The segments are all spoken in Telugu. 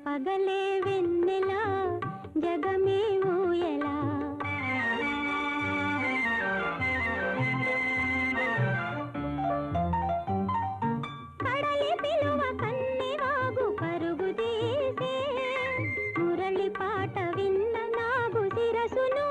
పగలే వెన్నెల జగమే ఊయలా కడలి పిలువ కన్నెవాగు పరుగు తీసే మురళి పాట విన్న నాగు శిరసును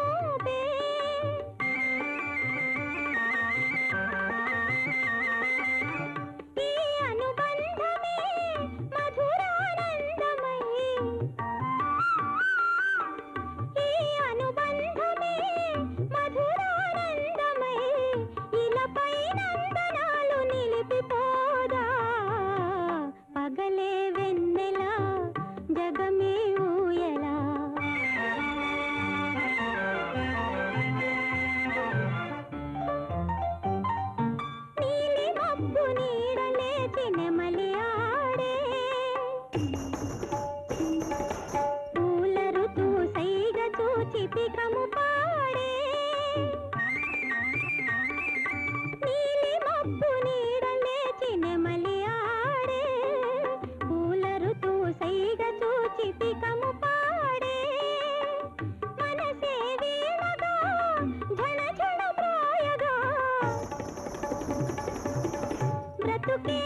పగలే వెన్నెల జగమే ఊయలా నీలి మబ్బు నీడలేచి నెమలి ఆడే పూల ఋతువు సైగ చూచి పికము పాడే నీలి మబ్బు నీడలేచి నెమలి ఆడే పూల ఋతువు సైగ చూచి పికము పాడే మనసే వీణగా ఝణ ఝణ ప్రాయగా బ్రతుకే